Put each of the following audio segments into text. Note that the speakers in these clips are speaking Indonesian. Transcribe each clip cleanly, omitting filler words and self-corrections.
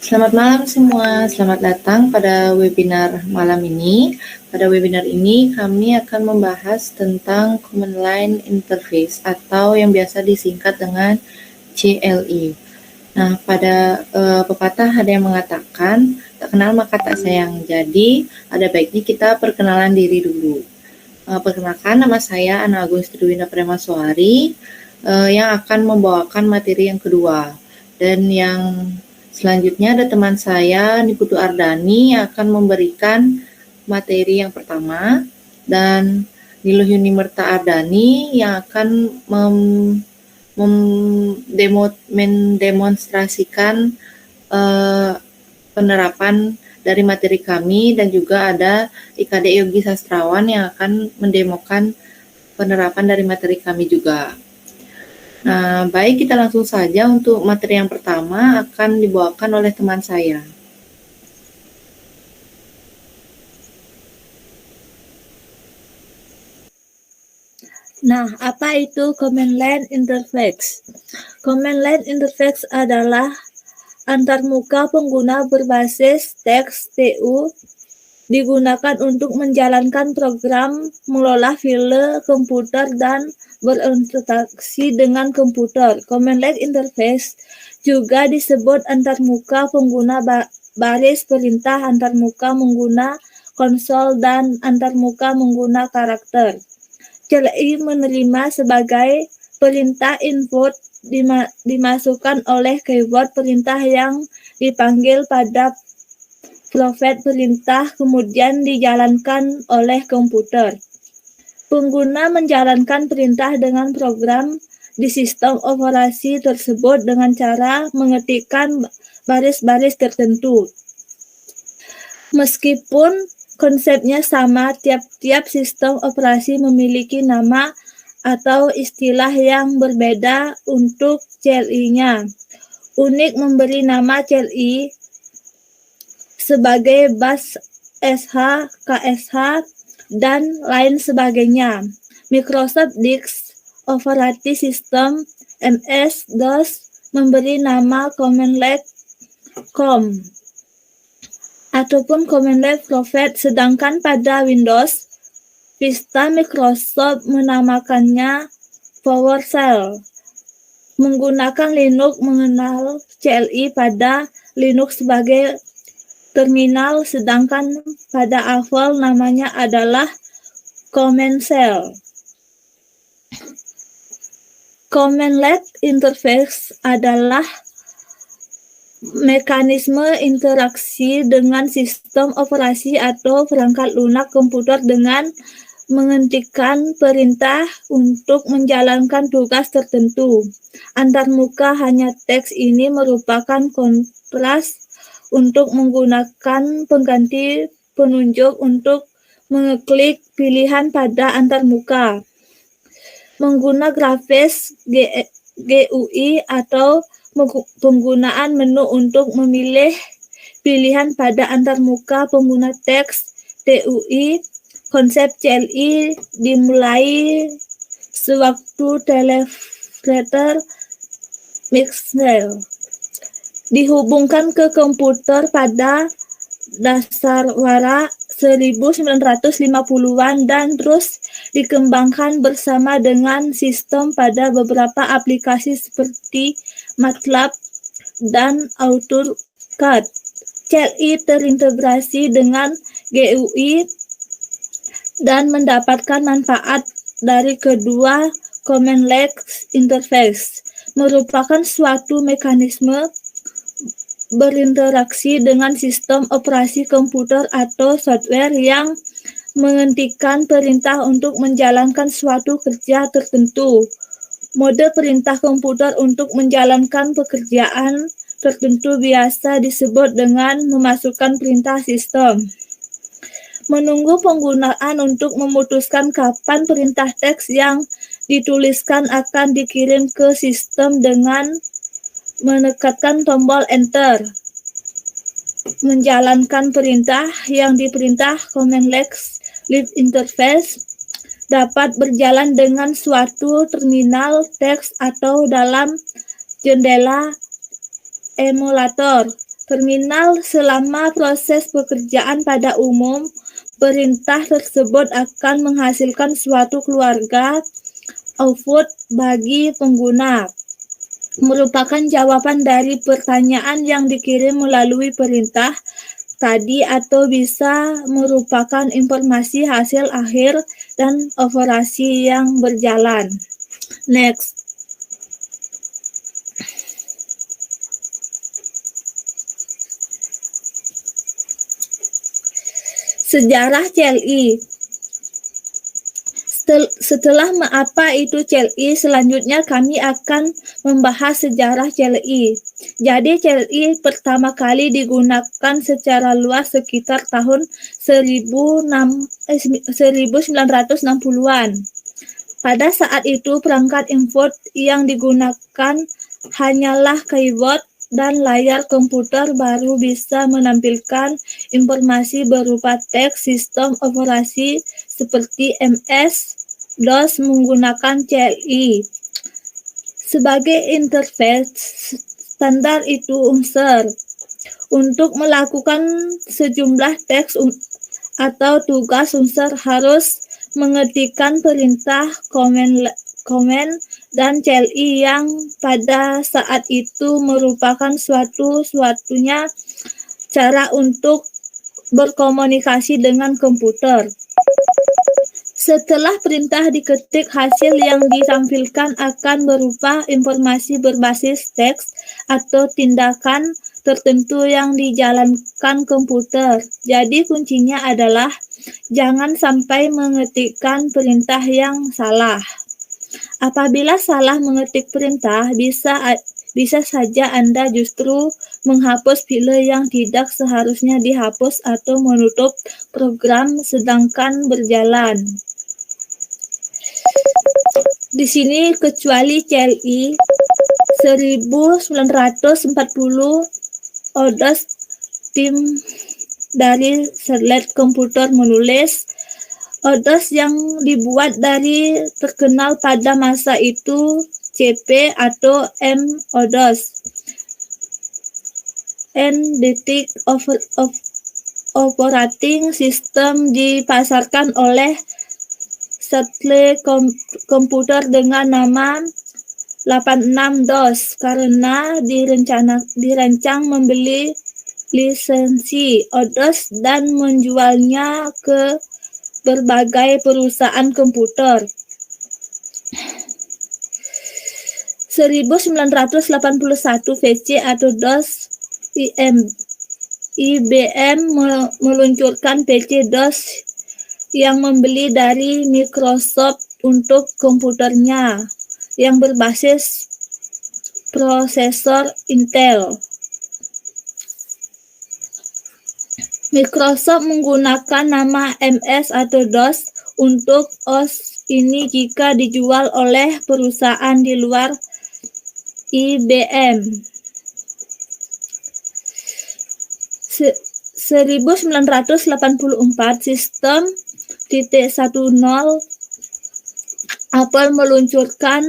Selamat malam semua, selamat datang pada webinar malam ini. Pada webinar ini kami akan membahas tentang Command Line Interface atau yang biasa disingkat dengan CLI. Nah, pada pepatah ada yang mengatakan, tak kenal maka tak sayang. Jadi, ada baiknya kita perkenalan diri dulu. Perkenalkan, nama saya Ana Agung Triwina Premaswari yang akan membawakan materi yang kedua. Dan yang selanjutnya ada teman saya, Niputu Ardani, yang akan memberikan materi yang pertama. Dan Niluh Yunimerta Ardani yang akan mendemonstrasikan penerapan dari materi kami, dan juga ada IKD Yogi Sastrawan yang akan mendemokan penerapan dari materi kami juga. Nah, baik, kita langsung saja untuk materi yang pertama akan dibawakan oleh teman saya. Nah, apa itu Command Line Interface? Command Line Interface adalah antarmuka pengguna berbasis teks TU digunakan untuk menjalankan program, mengelola file komputer, dan berinteraksi dengan komputer. Command Line Interface juga disebut antarmuka pengguna baris perintah, antarmuka mengguna konsol, dan antarmuka mengguna karakter. CLI menerima sebagai perintah input dimasukkan oleh keyboard perintah yang dipanggil pada profet perintah, kemudian dijalankan oleh komputer. Pengguna menjalankan perintah dengan program di sistem operasi tersebut dengan cara mengetikkan baris-baris tertentu. Meskipun konsepnya sama, tiap-tiap sistem operasi memiliki nama atau istilah yang berbeda untuk CLI-nya. Unix memberi nama CLI sebagai bus SH, KSH, dan lain sebagainya. Microsoft Disk Operating System MS-DOS memberi nama Command Line COM ataupun Command Line Prophet, sedangkan pada Windows Vista Microsoft menamakannya PowerShell. Menggunakan Linux mengenal CLI pada Linux sebagai terminal, sedangkan pada Apple namanya adalah Command Shell. Command Line Interface adalah mekanisme interaksi dengan sistem operasi atau perangkat lunak komputer dengan mengetikkan perintah untuk menjalankan tugas tertentu. Antarmuka hanya teks ini merupakan kontras untuk menggunakan pengganti penunjuk untuk mengeklik pilihan pada antarmuka. Mengguna grafis GUI atau penggunaan menu untuk memilih pilihan pada antarmuka pengguna teks TUI. Konsep CLI dimulai sewaktu telepreter Mixel dihubungkan ke komputer pada dasarwara 1950-an dan terus dikembangkan bersama dengan sistem pada beberapa aplikasi seperti MATLAB dan AutoCAD. CLI terintegrasi dengan GUI dan mendapatkan manfaat dari kedua Command Line Interface, merupakan suatu mekanisme berinteraksi dengan sistem operasi komputer atau software yang mengetikkan perintah untuk menjalankan suatu kerja tertentu. Mode perintah komputer untuk menjalankan pekerjaan tertentu biasa disebut dengan memasukkan perintah sistem. Menunggu penggunaan untuk memutuskan kapan perintah teks yang dituliskan akan dikirim ke sistem dengan menekan tombol Enter. Menjalankan perintah yang diperintah Command Line Interface dapat berjalan dengan suatu terminal teks atau dalam jendela emulator. terminal. Selama proses pekerjaan pada umum, perintah tersebut akan menghasilkan suatu keluarga output bagi pengguna, merupakan jawaban dari pertanyaan yang dikirim melalui perintah tadi atau bisa merupakan informasi hasil akhir dan operasi yang berjalan. Next. Sejarah CLI. Setelah apa itu CLI, selanjutnya kami akan membahas sejarah CLI. Jadi CLI pertama kali digunakan secara luas sekitar tahun 1960-an. Pada saat itu perangkat input yang digunakan hanyalah keyboard dan layar komputer baru bisa menampilkan informasi berupa teks. Sistem operasi seperti MS-DOS menggunakan CLI sebagai interface standar itu unsur untuk melakukan sejumlah teks atau tugas. Unsur harus mengetikkan perintah, komen, dan CLI yang pada saat itu merupakan suatu-suatunya cara untuk berkomunikasi dengan komputer. Setelah perintah diketik, hasil yang ditampilkan akan berupa informasi berbasis teks atau tindakan tertentu yang dijalankan komputer. Jadi kuncinya adalah jangan sampai mengetikkan perintah yang salah. Apabila salah mengetik perintah, bisa saja Anda justru menghapus file yang tidak seharusnya dihapus atau menutup program sedangkan berjalan. Di sini kecuali CLI 1940 ODOS, tim dari Charlotte Computer menulis ODOS yang dibuat dari terkenal pada masa itu CP atau M-ODOS, Entity Operating System, dipasarkan oleh Charlotte Computer dengan nama 86DOS karena dirancang membeli lisensi ODOS dan menjualnya ke berbagai perusahaan komputer. 1981 VC atau DOS, IBM meluncurkan PC DOS yang membeli dari Microsoft untuk komputernya yang berbasis prosesor Intel. Microsoft menggunakan nama MS atau DOS untuk OS ini jika dijual oleh perusahaan di luar IBM. 1984 sistem .10 Apple meluncurkan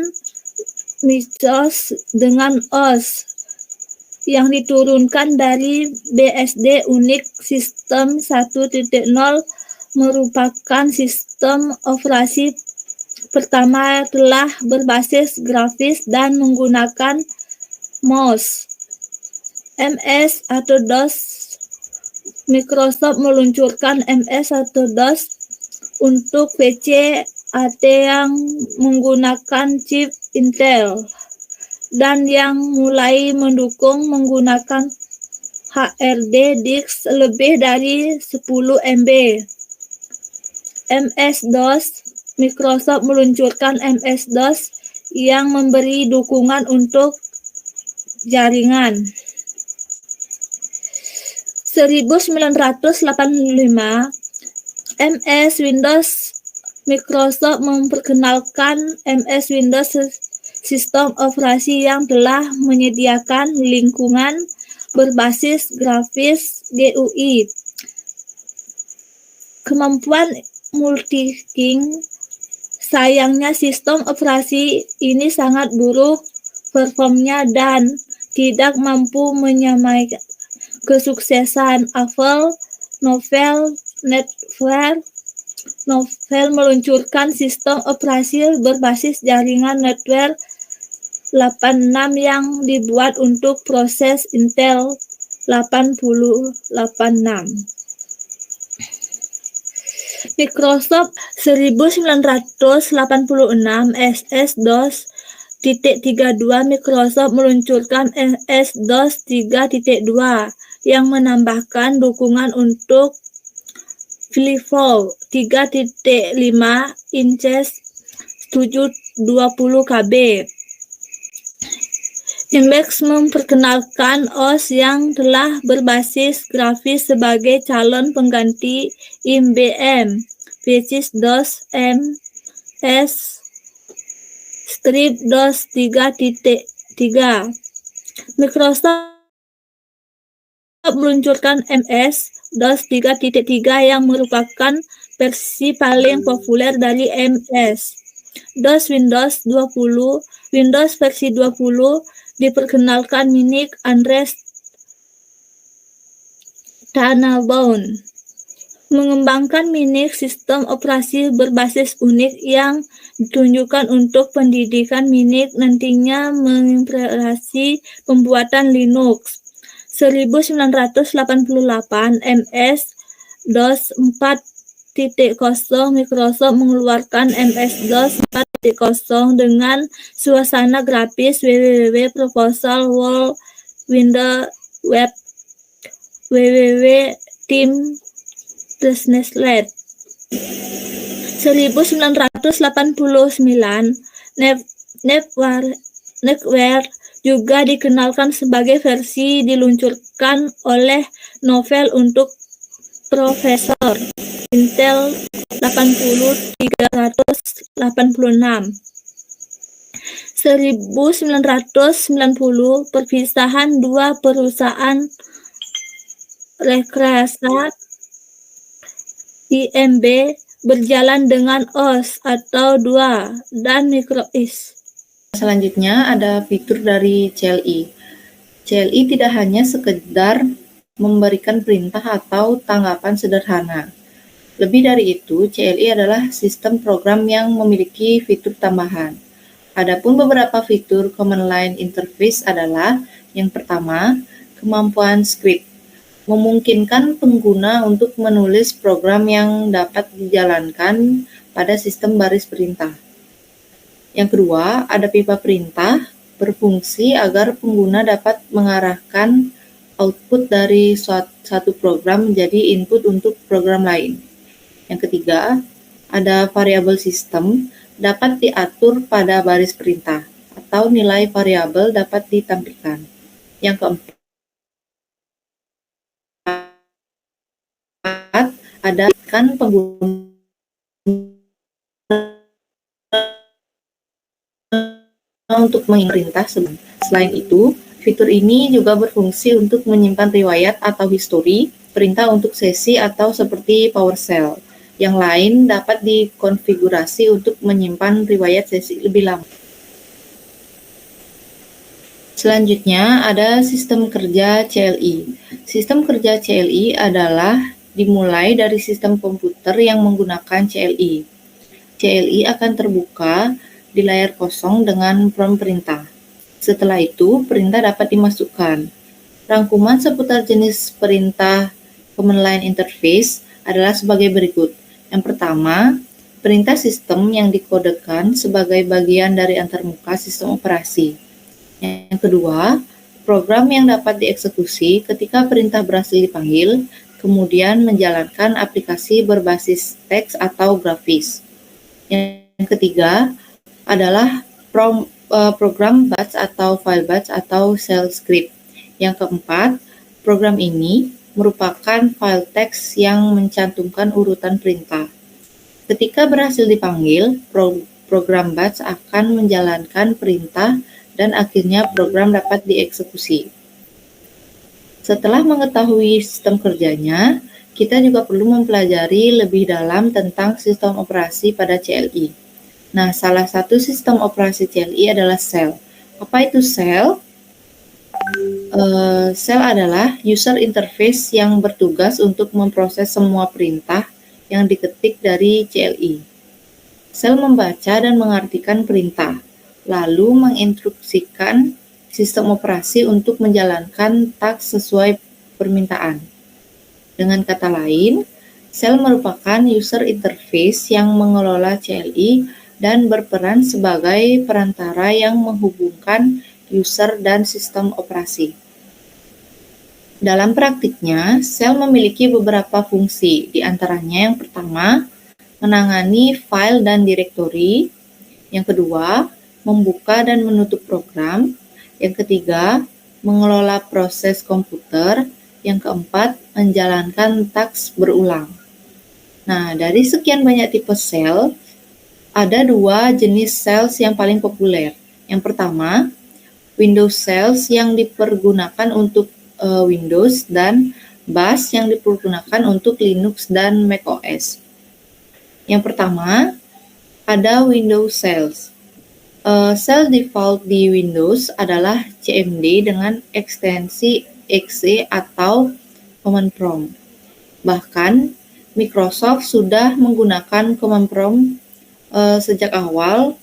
Macintosh dengan OS yang diturunkan dari BSD. Unix sistem 1.0 merupakan sistem operasi pertama telah berbasis grafis dan menggunakan mouse. MS atau DOS. Microsoft meluncurkan MS atau DOS untuk PC AT yang menggunakan chip Intel dan yang mulai mendukung menggunakan HDD disk lebih dari 10 MB. MS-DOS. Microsoft meluncurkan MS-DOS yang memberi dukungan untuk jaringan. 1985 MS Windows. Microsoft memperkenalkan MS Windows, sistem operasi yang telah menyediakan lingkungan berbasis grafis GUI, kemampuan multitasking. Sayangnya sistem operasi ini sangat buruk performnya dan tidak mampu kesuksesan Apple, Novell meluncurkan sistem operasi berbasis jaringan network 86 yang dibuat untuk proses Intel 8086. Microsoft 1986 SS-DOS .32 Microsoft meluncurkan MS-DOS 3.2 yang menambahkan dukungan untuk FLIFO 3.5 inches 720 KB. Emacs memperkenalkan OS yang telah berbasis grafis sebagai calon pengganti IBM PCS-DOS MS Strip DOS 3.3. Microsoft meluncurkan MS-DOS 3.3 yang merupakan versi paling populer dari MS-DOS. Windows versi 20 diperkenalkan Minix Andreas Tannenbaum mengembangkan Minix, sistem operasi berbasis Unix yang ditunjukkan untuk pendidikan. Minix nantinya menginspirasi pembuatan Linux. 1988 MS-DOS 4.0 Microsoft mengeluarkan MS-DOS 4.0 dengan suasana grafis www proposal wall window web www.team.net. 1989 NetWare juga dikenalkan sebagai versi diluncurkan oleh Novell untuk prosesor Intel 80386. 1990 perpisahan dua perusahaan rekayasa IMB berjalan dengan OS atau 2 dan MicroOS. Selanjutnya ada fitur dari CLI. CLI tidak hanya sekedar memberikan perintah atau tanggapan sederhana. Lebih dari itu, CLI adalah sistem program yang memiliki fitur tambahan. Adapun beberapa fitur command line interface adalah yang pertama, kemampuan script. Memungkinkan pengguna untuk menulis program yang dapat dijalankan pada sistem baris perintah. Yang kedua, ada pipa perintah berfungsi agar pengguna dapat mengarahkan output dari satu program menjadi input untuk program lain. Yang ketiga, ada variabel sistem dapat diatur pada baris perintah atau nilai variabel dapat ditampilkan. Yang keempat, ada kan pengguna untuk mengingat perintah. Selain itu, fitur ini juga berfungsi untuk menyimpan riwayat atau histori perintah untuk sesi atau seperti PowerShell. Yang lain dapat dikonfigurasi untuk menyimpan riwayat sesi lebih lama. Selanjutnya ada sistem kerja CLI. Sistem kerja CLI adalah dimulai dari sistem komputer yang menggunakan CLI. CLI akan terbuka di layar kosong dengan prompt perintah. Setelah itu, perintah dapat dimasukkan. Rangkuman seputar jenis perintah command line interface adalah sebagai berikut. Yang pertama, perintah sistem yang dikodekan sebagai bagian dari antarmuka sistem operasi. Yang kedua, program yang dapat dieksekusi ketika perintah berhasil dipanggil, kemudian menjalankan aplikasi berbasis teks atau grafis. Yang ketiga adalah program batch atau file batch atau shell script. Yang keempat, program ini merupakan file teks yang mencantumkan urutan perintah. Ketika berhasil dipanggil, program batch akan menjalankan perintah dan akhirnya program dapat dieksekusi. Setelah mengetahui sistem kerjanya, kita juga perlu mempelajari lebih dalam tentang sistem operasi pada CLI. Nah, salah satu sistem operasi CLI adalah Shell. Apa itu Shell? Sel adalah user interface yang bertugas untuk memproses semua perintah yang diketik dari CLI. Sel membaca dan mengartikan perintah, lalu menginstruksikan sistem operasi untuk menjalankan task sesuai permintaan. Dengan kata lain, sel merupakan user interface yang mengelola CLI dan berperan sebagai perantara yang menghubungkan user dan sistem operasi. Dalam praktiknya, sel memiliki beberapa fungsi, di antaranya yang pertama, menangani file dan direktori, yang kedua, membuka dan menutup program, yang ketiga, mengelola proses komputer, yang keempat, menjalankan task berulang. Nah, dari sekian banyak tipe sel, ada dua jenis cells yang paling populer. Yang pertama, Windows cells yang dipergunakan untuk Windows dan bash yang dipergunakan untuk Linux dan macOS. Yang pertama, ada Windows cells. Cell default di Windows adalah CMD dengan ekstensi exe atau command prompt. Bahkan Microsoft sudah menggunakan command prompt sejak awal,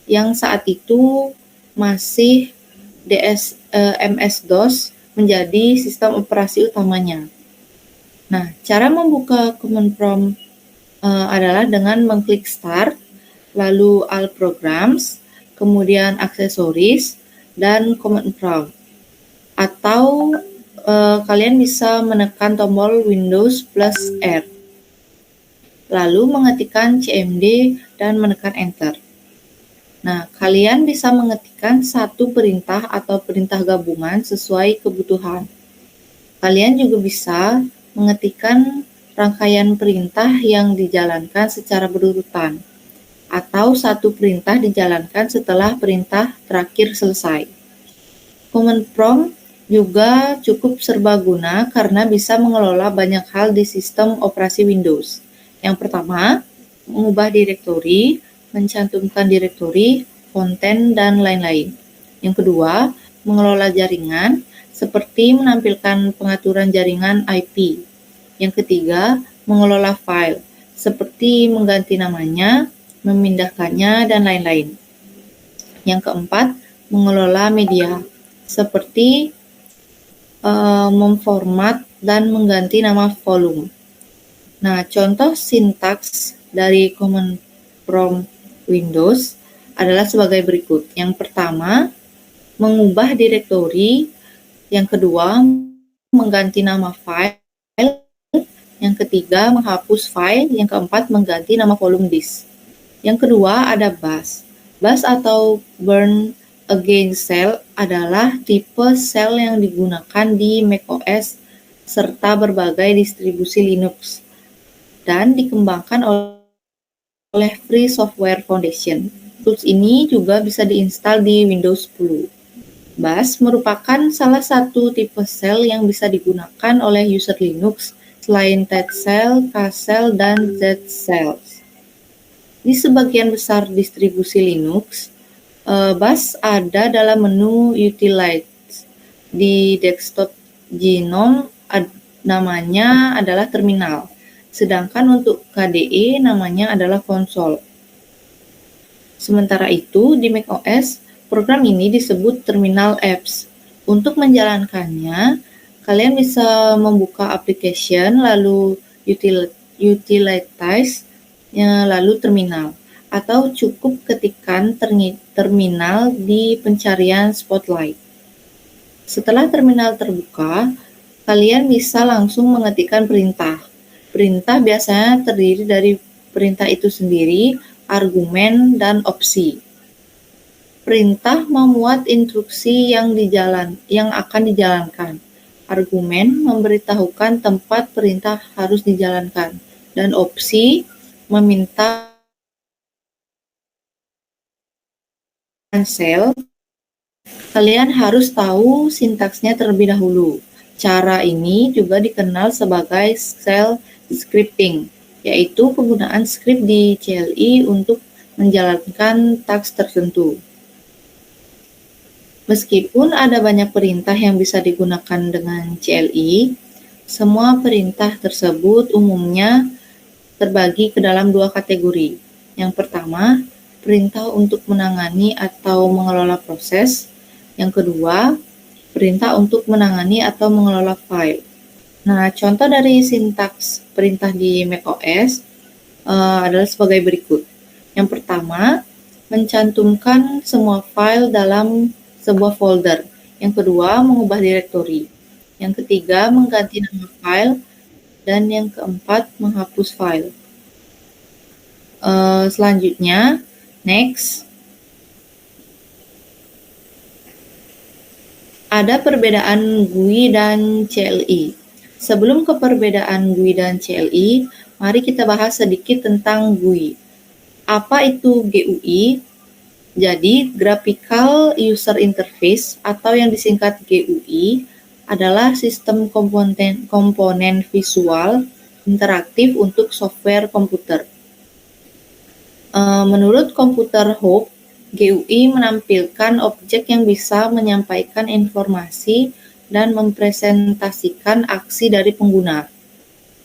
yang saat itu masih MS-DOS menjadi sistem operasi utamanya. Nah, cara membuka command prompt adalah dengan mengklik Start, lalu All Programs, kemudian Aksesoris, dan Command Prompt. Atau kalian bisa menekan tombol Windows plus R, lalu mengetikkan CMD dan menekan Enter. Nah, kalian bisa mengetikkan satu perintah atau perintah gabungan sesuai kebutuhan. Kalian juga bisa mengetikkan rangkaian perintah yang dijalankan secara berurutan, atau satu perintah dijalankan setelah perintah terakhir selesai. Command prompt juga cukup serbaguna karena bisa mengelola banyak hal di sistem operasi Windows. Yang pertama, mengubah direktori, mencantumkan direktori, konten, dan lain-lain. Yang kedua, mengelola jaringan, seperti menampilkan pengaturan jaringan IP. Yang ketiga, mengelola file, seperti mengganti namanya, memindahkannya, dan lain-lain. Yang keempat, mengelola media, seperti memformat dan mengganti nama volume. Nah, contoh sintaks dari command prompt Windows adalah sebagai berikut. Yang pertama, mengubah direktori. Yang kedua, mengganti nama file. Yang ketiga, menghapus file. Yang keempat, mengganti nama volume disk. Yang kedua, ada bash. Bash atau burn against shell adalah tipe shell yang digunakan di macOS serta berbagai distribusi Linux dan dikembangkan oleh Free Software Foundation. Tools ini juga bisa diinstal di Windows 10. Bash merupakan salah satu tipe shell yang bisa digunakan oleh user Linux selain T-shell, K-shell, dan Z-shell. Di sebagian besar distribusi Linux, Bash ada dalam menu Utilities. Di desktop GNOME namanya adalah terminal, sedangkan untuk KDE namanya adalah konsol. Sementara itu, di macOS, program ini disebut Terminal Apps. Untuk menjalankannya, kalian bisa membuka application, lalu Utilities, lalu terminal, atau cukup ketikkan terminal di pencarian Spotlight. Setelah terminal terbuka, kalian bisa langsung mengetikkan perintah. Perintah biasanya terdiri dari perintah itu sendiri, argumen, dan opsi. Perintah memuat instruksi yang akan dijalankan. Argumen memberitahukan tempat perintah harus dijalankan, dan opsi meminta sel. Kalian harus tahu sintaksnya terlebih dahulu. Cara ini juga dikenal sebagai shell scripting, yaitu penggunaan skrip di CLI untuk menjalankan task tertentu. Meskipun ada banyak perintah yang bisa digunakan dengan CLI, semua perintah tersebut umumnya terbagi ke dalam dua kategori. Yang pertama, perintah untuk menangani atau mengelola proses. Yang kedua, perintah untuk menangani atau mengelola file. Nah, contoh dari sintaks perintah di macOS adalah sebagai berikut. Yang pertama, mencantumkan semua file dalam sebuah folder. Yang kedua, mengubah direktori. Yang ketiga, mengganti nama file. Dan yang keempat, menghapus file. Selanjutnya, next. Ada perbedaan GUI dan CLI. Sebelum ke perbedaan GUI dan CLI, mari kita bahas sedikit tentang GUI. Apa itu GUI? Jadi, Graphical User Interface atau yang disingkat GUI adalah sistem komponen visual interaktif untuk software komputer. Menurut Computer Hub, GUI menampilkan objek yang bisa menyampaikan informasi dan mempresentasikan aksi dari pengguna.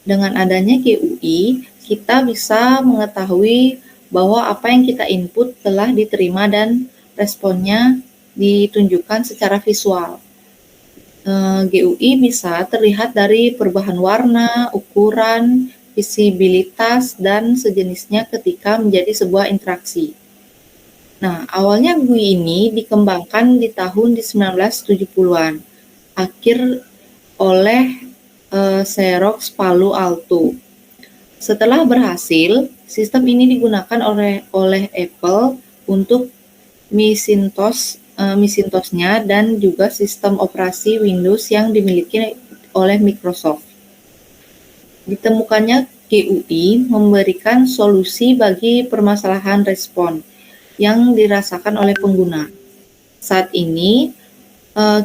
Dengan adanya GUI, kita bisa mengetahui bahwa apa yang kita input telah diterima dan responnya ditunjukkan secara visual. GUI bisa terlihat dari perubahan warna, ukuran, visibilitas, dan sejenisnya ketika menjadi sebuah interaksi. Nah, awalnya GUI ini dikembangkan di tahun 1970-an, akhir oleh Xerox Palo Alto. Setelah berhasil, sistem ini digunakan oleh Apple untuk Macintosh-nya dan juga sistem operasi Windows yang dimiliki oleh Microsoft. Ditemukannya GUI memberikan solusi bagi permasalahan respon yang dirasakan oleh pengguna. Saat ini,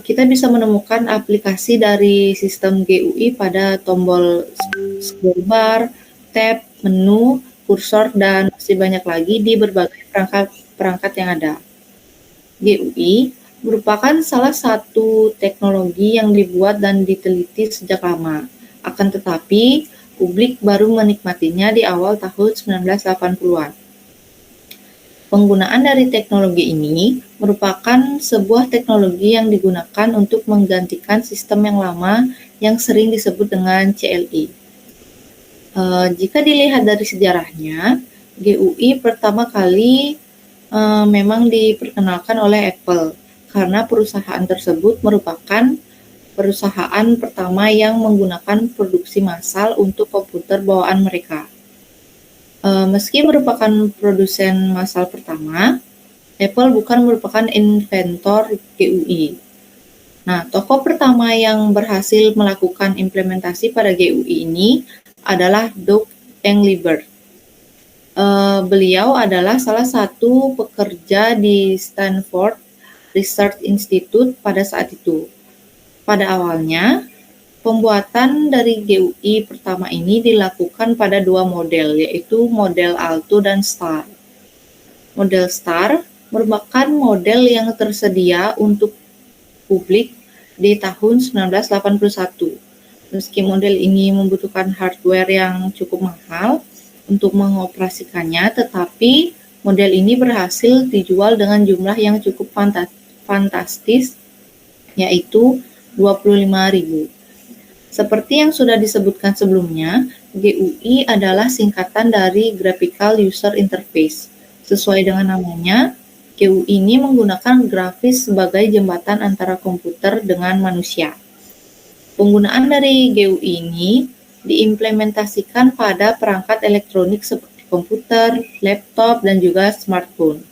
kita bisa menemukan aplikasi dari sistem GUI pada tombol scroll bar, tab, menu, kursor, dan masih banyak lagi di berbagai perangkat yang ada. GUI merupakan salah satu teknologi yang dibuat dan diteliti sejak lama. Akan tetapi, publik baru menikmatinya di awal tahun 1980-an. Penggunaan dari teknologi ini merupakan sebuah teknologi yang digunakan untuk menggantikan sistem yang lama yang sering disebut dengan CLI. Jika dilihat dari sejarahnya, GUI pertama kali memang diperkenalkan oleh Apple karena perusahaan tersebut merupakan perusahaan pertama yang menggunakan produksi massal untuk komputer bawaan mereka. Meski merupakan produsen massal pertama, Apple bukan merupakan inventor GUI. Nah, tokoh pertama yang berhasil melakukan implementasi pada GUI ini adalah Doug Engelbart. Beliau adalah salah satu pekerja di Stanford Research Institute pada saat itu. Pada awalnya, pembuatan dari GUI pertama ini dilakukan pada dua model, yaitu model Alto dan Star. Model Star merupakan model yang tersedia untuk publik di tahun 1981. Meski model ini membutuhkan hardware yang cukup mahal untuk mengoperasikannya, tetapi model ini berhasil dijual dengan jumlah yang cukup fantastis, yaitu 25.000. Seperti yang sudah disebutkan sebelumnya, GUI adalah singkatan dari Graphical User Interface. Sesuai dengan namanya, GUI ini menggunakan grafis sebagai jembatan antara komputer dengan manusia. Penggunaan dari GUI ini diimplementasikan pada perangkat elektronik seperti komputer, laptop, dan juga smartphone.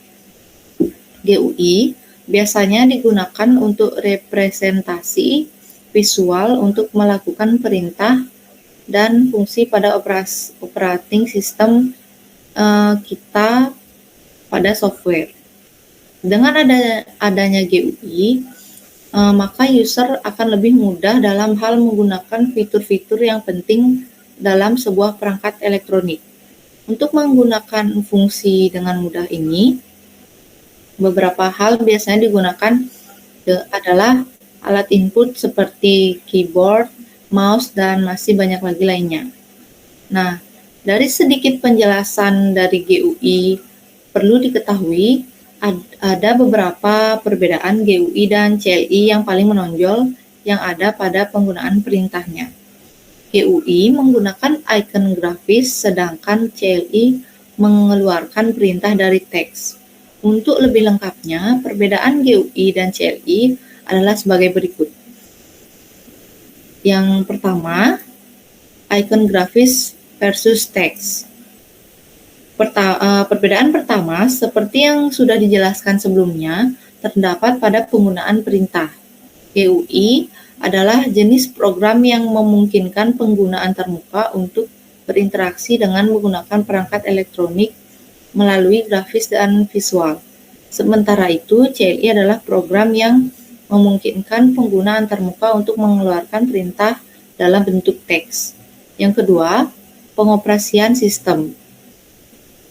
GUI biasanya digunakan untuk representasi visual untuk melakukan perintah dan fungsi pada operating system kita pada software. Dengan adanya GUI, maka user akan lebih mudah dalam hal menggunakan fitur-fitur yang penting dalam sebuah perangkat elektronik. Untuk menggunakan fungsi dengan mudah ini, beberapa hal biasanya digunakan adalah alat input seperti keyboard, mouse, dan masih banyak lagi lainnya. Nah, dari sedikit penjelasan dari GUI, perlu diketahui ada beberapa perbedaan GUI dan CLI yang paling menonjol yang ada pada penggunaan perintahnya. GUI menggunakan icon grafis, sedangkan CLI mengeluarkan perintah dari teks. Untuk lebih lengkapnya, perbedaan GUI dan CLI adalah sebagai berikut. Yang pertama, icon grafis versus teks. Perbedaan pertama, seperti yang sudah dijelaskan sebelumnya, terdapat pada penggunaan perintah. GUI adalah jenis program yang memungkinkan pengguna antarmuka untuk berinteraksi dengan menggunakan perangkat elektronik melalui grafis dan visual. Sementara itu, CLI adalah program yang memungkinkan pengguna antarmuka untuk mengeluarkan perintah dalam bentuk teks. Yang kedua, pengoperasian sistem.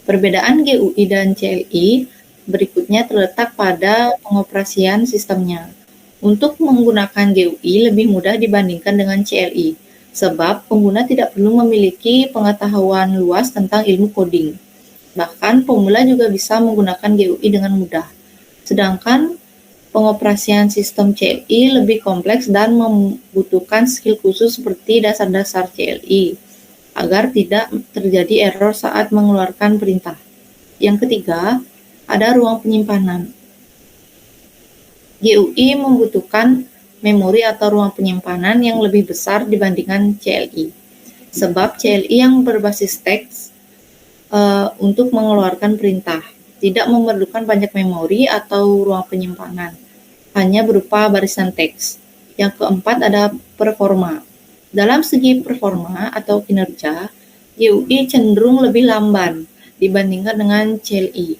Perbedaan GUI dan CLI berikutnya terletak pada pengoperasian sistemnya. Untuk menggunakan GUI lebih mudah dibandingkan dengan CLI, sebab pengguna tidak perlu memiliki pengetahuan luas tentang ilmu coding. Bahkan, pemula juga bisa menggunakan GUI dengan mudah. Sedangkan pengoperasian sistem CLI lebih kompleks dan membutuhkan skill khusus seperti dasar-dasar CLI, agar tidak terjadi error saat mengeluarkan perintah. Yang ketiga, ada ruang penyimpanan. GUI membutuhkan memori atau ruang penyimpanan yang lebih besar dibandingkan CLI, sebab CLI yang berbasis teks untuk mengeluarkan perintah tidak memerlukan banyak memori atau ruang penyimpanan, hanya berupa barisan teks. Yang keempat ada performa. Dalam segi performa atau kinerja, GUI cenderung lebih lamban dibandingkan dengan CLI.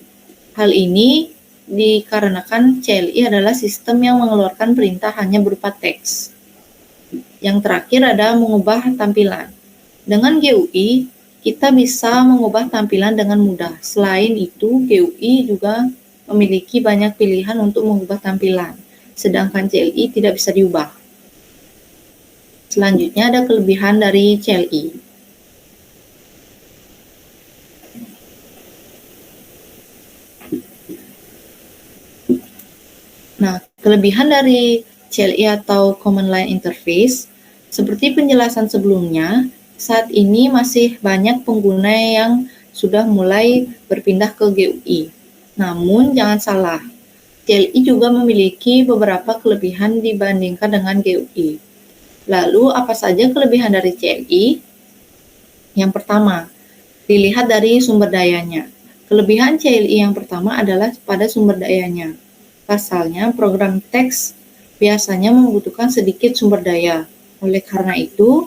Hal ini dikarenakan CLI adalah sistem yang mengeluarkan perintah hanya berupa teks. Yang terakhir ada mengubah tampilan. Dengan GUI, kita bisa mengubah tampilan dengan mudah. Selain itu, GUI juga memiliki banyak pilihan untuk mengubah tampilan, sedangkan CLI tidak bisa diubah. Selanjutnya ada kelebihan dari CLI. Nah, kelebihan dari CLI atau Command Line Interface, seperti penjelasan sebelumnya, saat ini masih banyak pengguna yang sudah mulai berpindah ke GUI. Namun, jangan salah, CLI juga memiliki beberapa kelebihan dibandingkan dengan GUI. Lalu, apa saja kelebihan dari CLI? Yang pertama, dilihat dari sumber dayanya. Kelebihan CLI yang pertama adalah pada sumber dayanya. Pasalnya, program teks biasanya membutuhkan sedikit sumber daya. Oleh karena itu,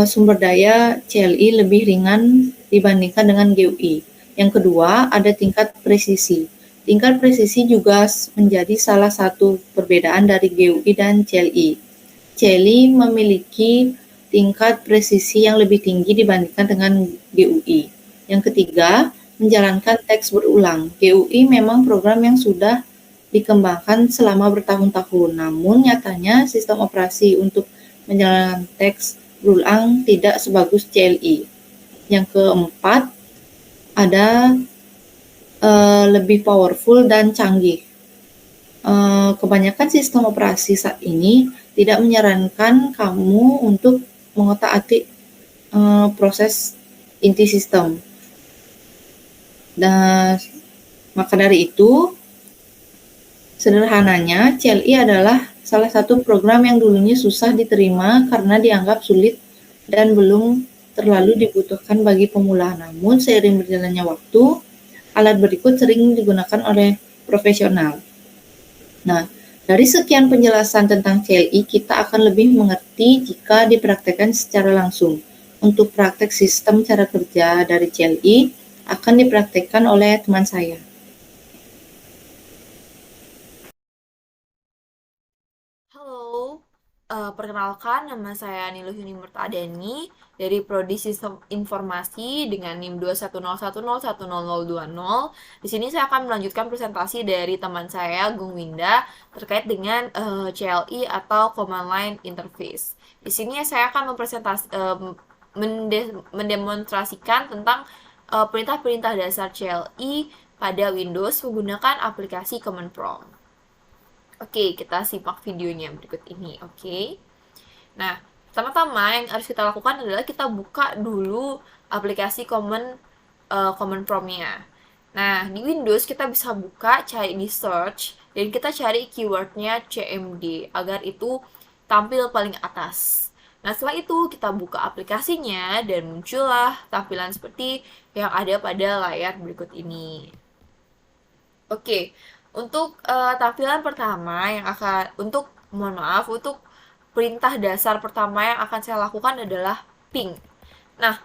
sumber daya CLI lebih ringan dibandingkan dengan GUI. Yang kedua, ada tingkat presisi. Tingkat presisi juga menjadi salah satu perbedaan dari GUI dan CLI. CLI memiliki tingkat presisi yang lebih tinggi dibandingkan dengan GUI. Yang ketiga, menjalankan teks berulang. GUI memang program yang sudah dikembangkan selama bertahun-tahun, namun nyatanya sistem operasi untuk menjalankan teks berulang tidak sebagus CLI. Yang keempat, ada lebih powerful dan canggih. Kebanyakan sistem operasi saat ini tidak menyarankan kamu untuk mengotak-atik proses inti sistem. Dan maka dari itu, sederhananya, CLI adalah salah satu program yang dulunya susah diterima karena dianggap sulit dan belum terlalu dibutuhkan bagi pemula. Namun, seiring berjalannya waktu, alat berikut sering digunakan oleh profesional. Nah, dari sekian penjelasan tentang CLI, kita akan lebih mengerti jika dipraktekkan secara langsung. Untuk praktek sistem cara kerja dari CLI, akan dipraktekkan oleh teman saya. Halo, Perkenalkan, nama saya Niluh Yuni Murtadani dari Prodi Sistem Informasi dengan NIM 210101020. Di sini saya akan melanjutkan presentasi dari teman saya, Gung Winda, terkait dengan CLI atau Command Line Interface. Di sini saya akan mendemonstrasikan tentang perintah-perintah dasar CLI pada Windows menggunakan aplikasi Command Prompt. Oke, kita simak videonya berikut ini. Oke. Nah, pertama-tama yang harus kita lakukan adalah kita buka dulu aplikasi Common Prompt-nya. Nah, di Windows kita bisa buka, cari di search, dan kita cari keywordnya CMD agar itu tampil paling atas. Nah, setelah itu kita buka aplikasinya dan muncullah tampilan seperti yang ada pada layar berikut ini. Oke, untuk tampilan pertama yang akan mohon maaf, untuk perintah dasar pertama yang akan saya lakukan adalah ping. Nah,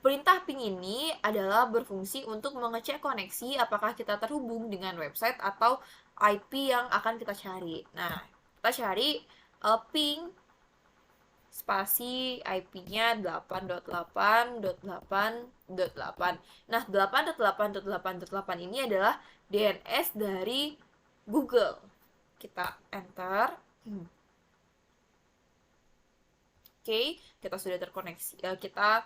perintah ping ini adalah berfungsi untuk mengecek koneksi apakah kita terhubung dengan website atau IP yang akan kita cari. Nah, kita cari ping spasi IP-nya 8.8.8.8. Nah, 8.8.8.8 ini adalah DNS dari Google. Kita enter. Oke, kita sudah terkoneksi. Kita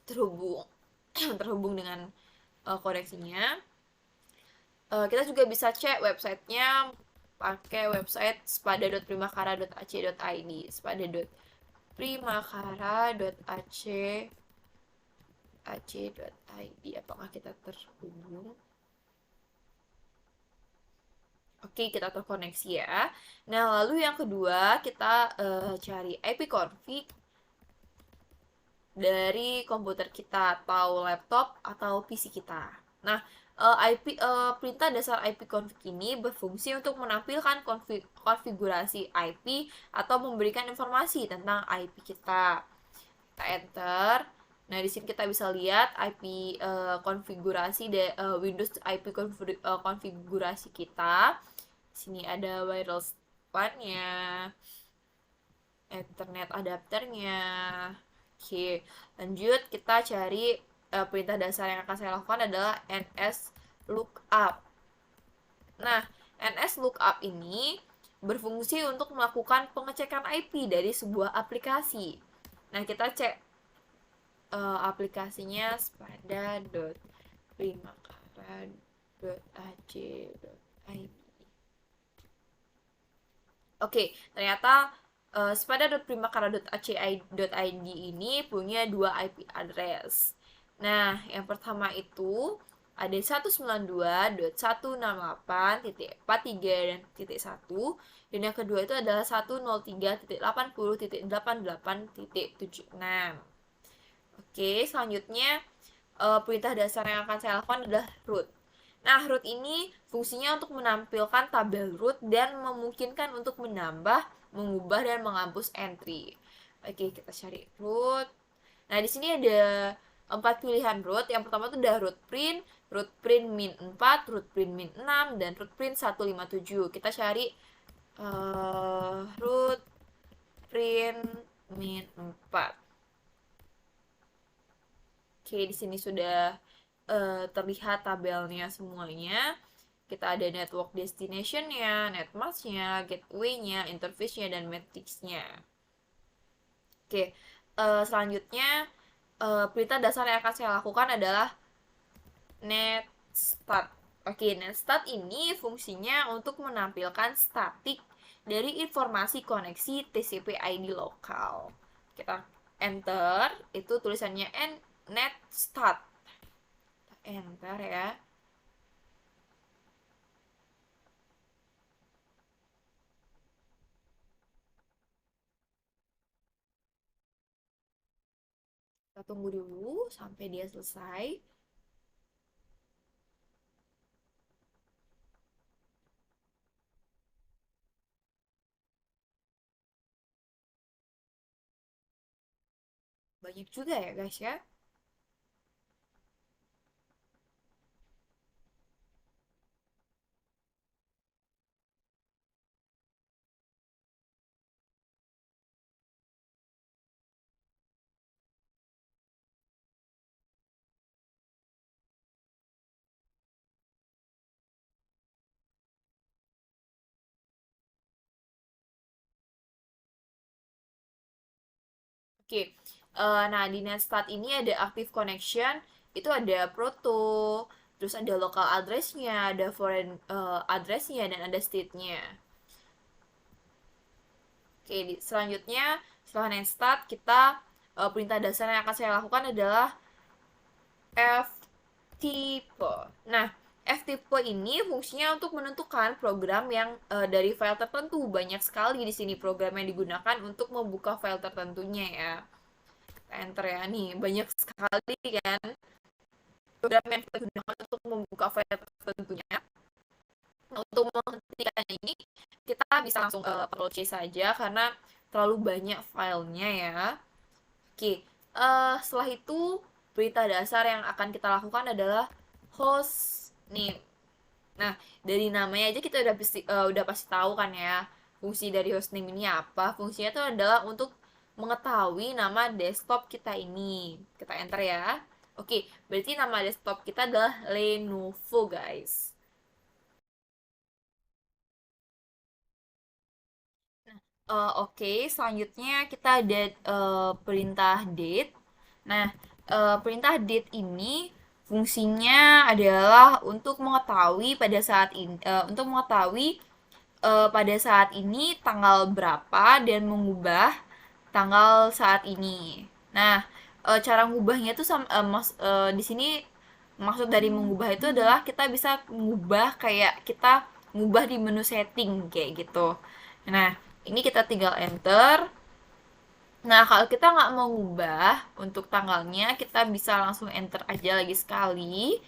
terhubung terhubung dengan koneksinya. Kita juga bisa cek websitenya pakai website spada.primakara.ac.id, spada.primakara.ac.id. Apakah kita terhubung? Oke, kita terkoneksi ya. Nah, lalu yang kedua kita cari ipconfig dari komputer kita atau laptop atau PC kita. Nah, perintah dasar ipconfig ini berfungsi untuk menampilkan konfigurasi IP atau memberikan informasi tentang IP kita. Kita enter. Nah, di sini kita bisa lihat IP konfigurasi Windows IP konfigurasi kita. Di sini ada wireless LAN-nya, Ethernet adapternya. Oke, lanjut kita cari perintah dasar yang akan saya lakukan adalah nslookup. Nah, nslookup ini berfungsi untuk melakukan pengecekan IP dari sebuah aplikasi. Nah, kita cek aplikasinya spada.primakara.ac.id. Oke, ternyata spada.primakara.ac.id ini punya dua IP address. Nah, yang pertama itu ada 192.168.43 dan yang kedua itu adalah 103.80.88.76. Oke, selanjutnya perintah dasar yang akan saya lakukan adalah root. Nah, root ini fungsinya untuk menampilkan tabel root dan memungkinkan untuk menambah, mengubah, dan menghapus entry. Oke, kita cari root. Nah, di sini ada 4 pilihan root. Yang pertama itu ada root print min 4, root print min 6, dan root print 157. Kita cari root print min 4. Oke, di sini sudah terlihat tabelnya semuanya. Kita ada network destination-nya, netmask-nya, gateway-nya, interface-nya, dan matrix-nya. Oke, selanjutnya perintah dasar yang akan saya lakukan adalah netstart. Oke, netstart ini fungsinya untuk menampilkan statik dari informasi koneksi TCP/IP lokal. Kita enter, itu tulisannya netstart. Enter ya. Kita tunggu dulu sampai dia selesai. Banyak juga ya guys ya. Oke. Nah, di NetStat ini ada active connection, itu ada proto, terus ada local address-nya, ada foreign address-nya, dan ada state-nya. Oke, selanjutnya setelah NetStat, kita perintah dasar yang akan saya lakukan adalah ftp. Nah, ftp ini fungsinya untuk menentukan program yang dari file tertentu. Banyak sekali di sini program yang digunakan untuk membuka file tertentunya ya. Enter ya, nih banyak sekali kan program yang kita gunakan untuk membuka file tertentunya. Nah, untuk menghentikan ini kita bisa langsung Ctrl C saja karena terlalu banyak filenya ya. Oke, setelah itu perintah dasar yang akan kita lakukan adalah host name. Nah, dari namanya aja kita udah pasti tahu kan ya fungsi dari hostname ini apa. Fungsinya itu adalah untuk mengetahui nama desktop kita ini. Kita enter ya. Oke, berarti nama desktop kita adalah Lenovo, guys. Oke, selanjutnya kita ada perintah date. Nah, perintah date ini fungsinya adalah untuk mengetahui pada saat ini, pada saat ini tanggal berapa dan mengubah tanggal saat ini. Nah, cara mengubahnya tuh di sini maksud dari mengubah itu adalah kita bisa mengubah kayak kita mengubah di menu setting kayak gitu. Nah, ini kita tinggal enter. Nah, kalau kita nggak mau ngubah untuk tanggalnya, kita bisa langsung enter aja lagi sekali.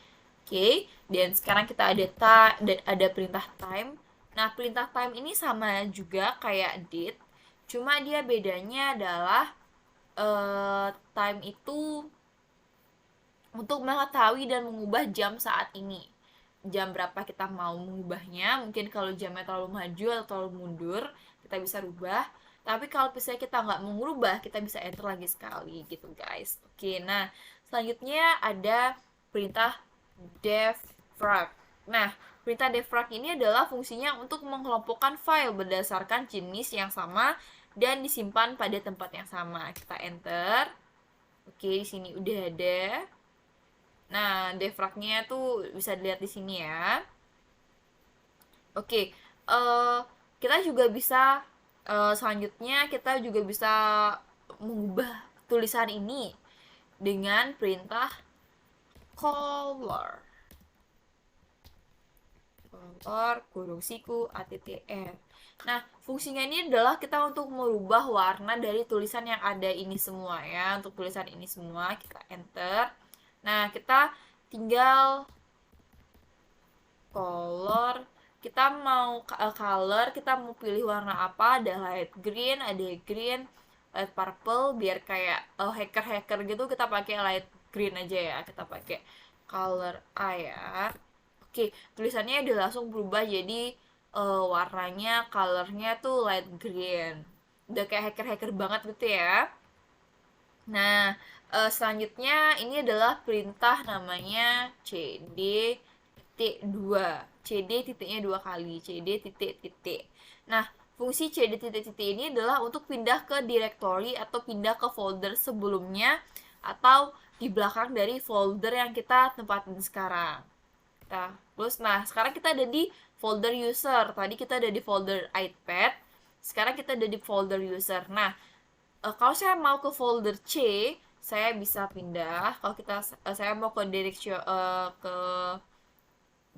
Oke, dan sekarang kita ada perintah time. Nah, perintah time ini sama juga kayak date, cuma dia bedanya adalah time itu untuk mengetahui dan mengubah jam saat ini. Jam berapa kita mau mengubahnya, mungkin kalau jamnya terlalu maju atau terlalu mundur, kita bisa rubah. Tapi kalau misalnya kita nggak mau merubah, kita bisa enter lagi sekali gitu guys. Oke, nah selanjutnya ada perintah defrag. Nah, perintah defrag ini adalah fungsinya untuk mengelompokkan file berdasarkan jenis yang sama dan disimpan pada tempat yang sama. Kita enter. Oke, di sini udah ada. Nah, defragnya tuh bisa dilihat di sini ya. Oke, kita juga bisa selanjutnya kita juga bisa mengubah tulisan ini dengan perintah color kurung siku attr. Nah, fungsinya ini adalah kita untuk merubah warna dari tulisan yang ada ini semua ya. Untuk tulisan ini semua kita enter. Nah, kita tinggal color, kita mau color, kita mau pilih warna apa, ada light green, light purple, biar kayak hacker-hacker gitu kita pakai light green aja ya, kita pakai color A ya. Oke, tulisannya udah langsung berubah jadi warnanya, colornya tuh light green, udah kayak hacker-hacker banget gitu ya. Nah, selanjutnya ini adalah perintah namanya cd.2. cd titiknya 2 kali, cd titik. Nah, fungsi cd titik ini adalah untuk pindah ke directory atau pindah ke folder sebelumnya atau di belakang dari folder yang kita tempatin sekarang. Nah, sekarang kita ada di folder user. Tadi kita ada di folder iPad. Sekarang kita ada di folder user. Nah, kalau saya mau ke folder C, saya bisa pindah. Kalau saya mau ke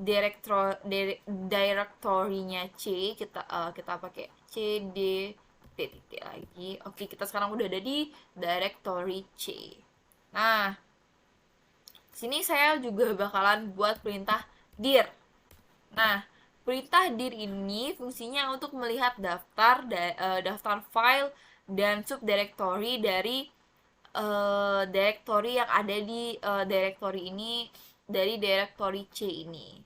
directory-nya C, kita pakai cd titik lagi. Oke, kita sekarang udah ada di directory C. Nah, sini saya juga bakalan buat perintah dir. Nah, perintah dir ini fungsinya untuk melihat daftar file dan subdirectory dari directory yang ada di directory ini, dari directory C ini.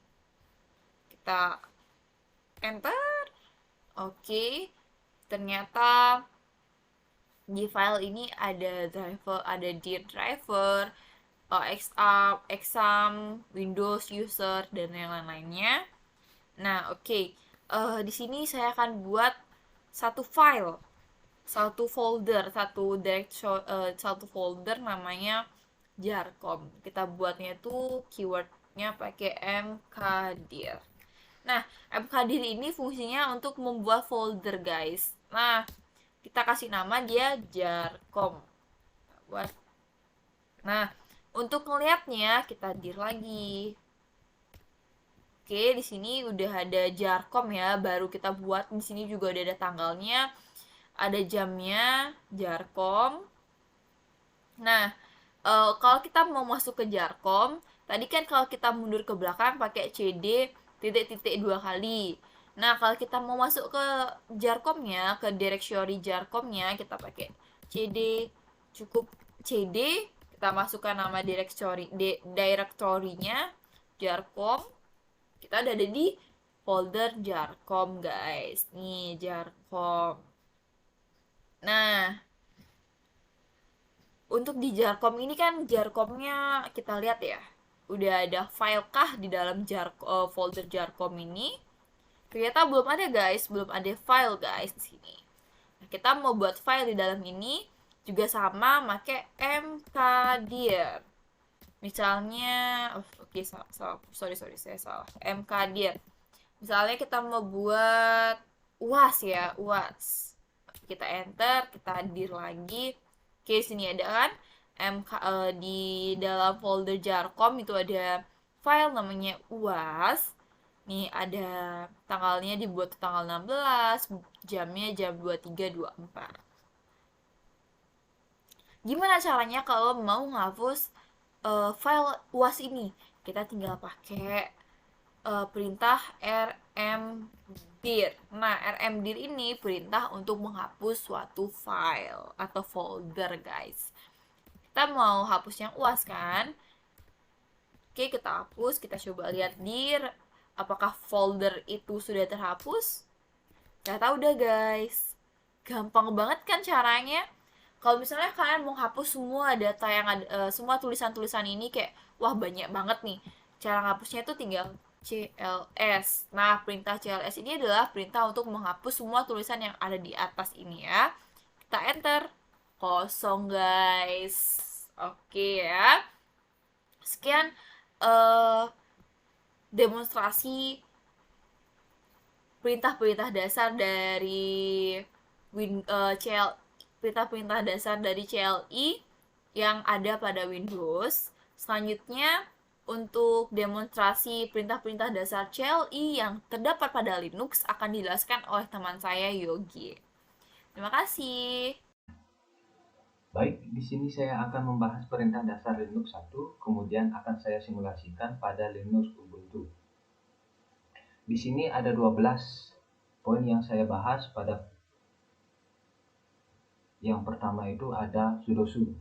Kita enter. Oke, ternyata di file ini ada dir driver, exam, Windows user, dan yang lain-lainnya. Nah, oke. Di sini saya akan buat satu file satu folder namanya jarcom. Kita buatnya tuh keywordnya pakai mkdir. Nah, mkdir ini fungsinya untuk membuat folder, guys. Nah, kita kasih nama dia jarcom. Buat. Nah, untuk ngelihatnya kita dir lagi. Oke, di sini udah ada jarcom ya, baru kita buat. Di sini juga udah ada tanggalnya, ada jamnya, jarcom. Nah, kalau kita mau masuk ke jarcom, tadi kan kalau kita mundur ke belakang pakai CD titik-titik 2 kali. Nah, kalau kita mau masuk ke jarcomnya, ke directory jarcomnya, kita pakai CD, cukup CD, kita masukkan nama directory-nya, jarcom, kita udah ada di folder jarcom, guys. Nih, jarcom. Nah, untuk di jarcom ini kan jarcomnya kita lihat ya. Udah ada file kah di dalam folder jarcom ini? Ternyata belum ada, guys. Belum ada file, guys, di sini. Nah, kita mau buat file di dalam ini juga sama pakai mkdir. Misalnya, oke, sorry, saya salah. mkdir. Misalnya kita mau buat uas ya, uas. Kita enter, kita dir lagi. Oke, sini ada kan di dalam folder jarcom itu ada file namanya uas. Nih ada tanggalnya dibuat tanggal 16, jamnya jam 23.24. Gimana caranya kalau mau ngapus file uas ini? Kita tinggal pakai perintah rmdir. Nah, rmdir ini perintah untuk menghapus suatu file atau folder, guys. Kita mau hapus yang uas kan? Oke, kita hapus. Kita coba lihat dir. Apakah folder itu sudah terhapus? Ternyata udah, guys. Gampang banget kan caranya? Kalau misalnya kalian mau hapus semua data yang ada, semua tulisan-tulisan ini kayak, wah banyak banget nih. Cara ngapusnya itu tinggal CLS. Nah, perintah CLS ini adalah perintah untuk menghapus semua tulisan yang ada di atas ini ya. Kita enter. Kosong, guys. Oke ya. Sekian demonstrasi perintah-perintah dasar dari perintah-perintah dasar dari CLI yang ada pada Windows. Selanjutnya, untuk demonstrasi perintah-perintah dasar CLI yang terdapat pada Linux akan dijelaskan oleh teman saya Yogi. Terima kasih. Baik, di sini saya akan membahas perintah dasar Linux 1, kemudian akan saya simulasikan pada Linux Ubuntu. Di sini ada 12 poin yang saya bahas pada yang pertama itu ada sudosu.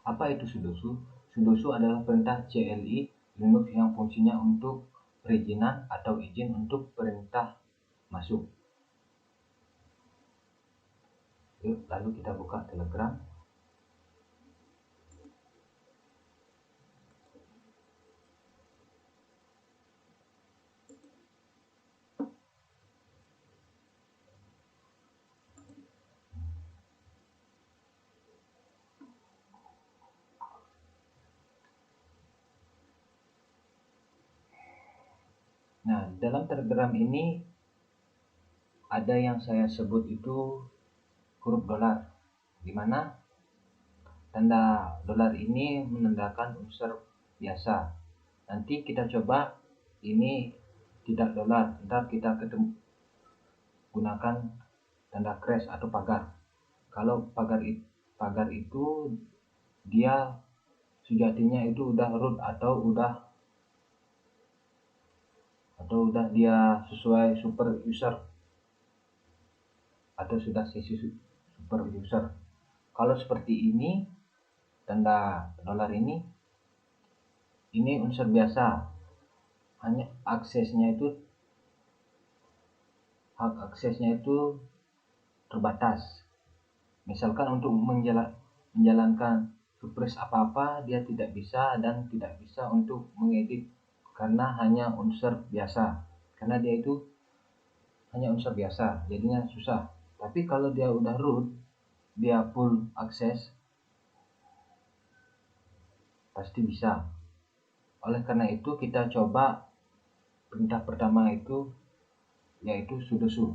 Apa itu sudosu? Sudosu adalah perintah CLI Linux yang fungsinya untuk perizinan atau izin untuk perintah masuk. Yuk, lalu kita buka Telegram. Nah, dalam Telegram ini ada yang saya sebut itu huruf dolar, di mana tanda dolar ini menandakan unsur biasa. Nanti kita coba ini tidak dolar, ntar kita gunakan tanda crash atau pagar. Kalau pagar itu dia sejatinya itu udah root atau udah dia sesuai super user atau sudah sesi super user. Kalau seperti ini tanda dolar ini unsur biasa, hanya hak aksesnya itu terbatas. Misalkan untuk menjalankan surprise apa-apa dia tidak bisa, dan tidak bisa untuk mengedit karena hanya unsur biasa, karena dia itu hanya unsur biasa, jadinya susah. Tapi kalau dia udah root, dia full akses, pasti bisa. Oleh karena itu kita coba perintah pertama itu yaitu sudo su.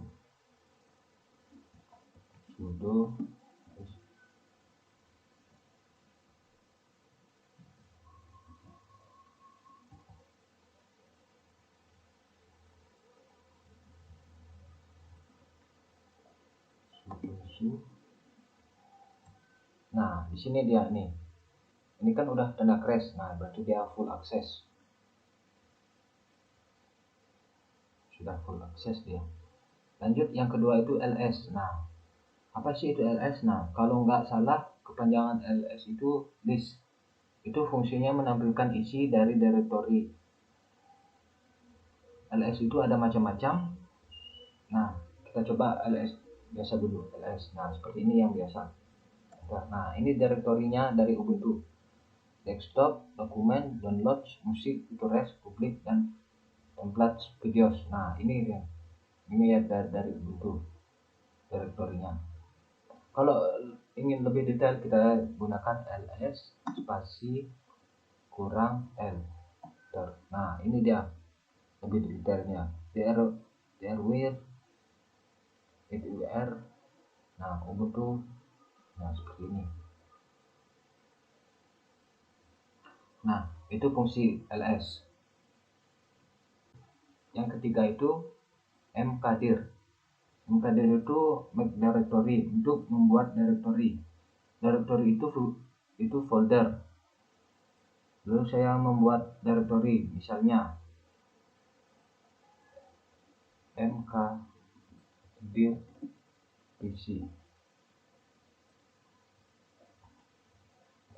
Nah, di sini dia nih. Ini kan udah tanda crash. Nah, berarti dia full akses. Sudah full akses dia. Lanjut yang kedua itu ls. Nah, apa sih itu ls? Nah, kalau nggak salah kepanjangan ls itu list. Itu fungsinya menampilkan isi dari directory. ls itu ada macam-macam. Nah, kita coba ls biasa dulu. ls. Nah, seperti ini yang biasa. Nah, ini direktorinya dari Ubuntu. Desktop, dokumen, download, musik, tutorials, publik, dan template videos. Nah, ini dia. Ini ya dari Ubuntu direktorinya. Kalau ingin lebih detail kita gunakan ls spasi kurang l. Nah, ini dia lebih detailnya. drwir, dir, nah Ubuntu, nah seperti ini. Nah, itu fungsi ls. Yang ketiga itu mkdir. Mkdir itu make directory, untuk membuat directory. Directory itu folder. Lalu saya membuat directory, misalnya mkdir pc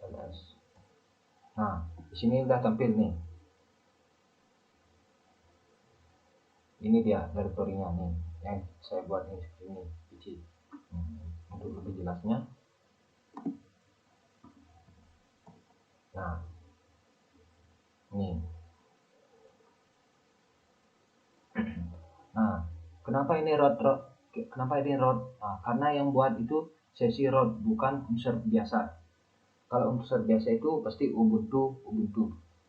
ls. Nah, di sini udah tampil nih. Ini dia direktorinya nih, yang saya buat ini seperti ini, pc. Untuk lebih jelasnya. Nah, ini. Nah, kenapa ini root? Nah, karena yang buat itu sesi root, bukan unsur biasa. Kalau unsur biasa itu pasti Ubuntu.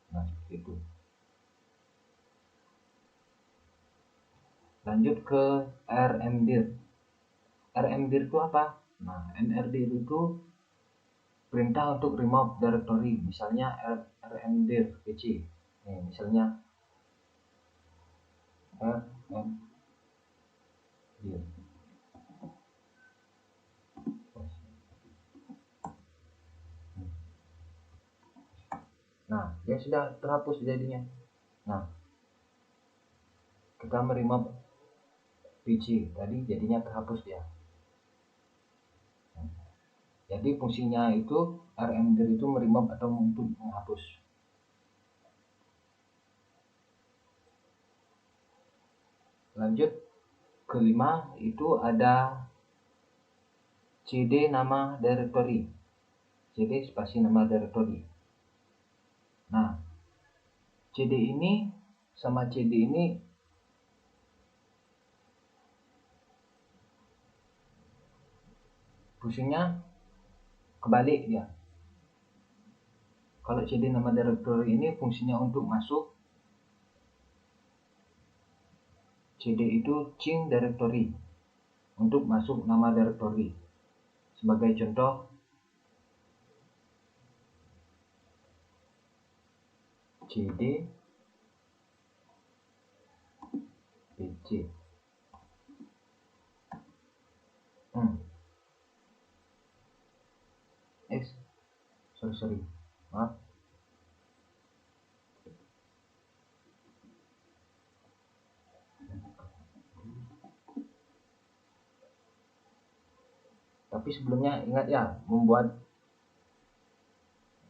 Nah, seperti itu. Lanjut ke rmdir. Rmdir itu apa? Nah, rmdir itu perintah untuk remove directory. Misalnya rmdir pc. Nih, misalnya rmdir. Nah, dia sudah terhapus jadinya. Nah, kita meremove pc tadi, jadinya terhapus dia. Jadi fungsinya itu rmdir itu meremove atau untuk menghapus. Lanjut kelima itu ada cd nama directory. cd spasi nama directory. Nah, cd ini sama cd ini fungsinya kebalik dia. Kalau cd nama directory ini fungsinya untuk masuk, cd itu change directory, untuk masuk nama directory. Sebagai contoh, cd pc. Sorry, maaf. Tapi sebelumnya ingat ya, membuat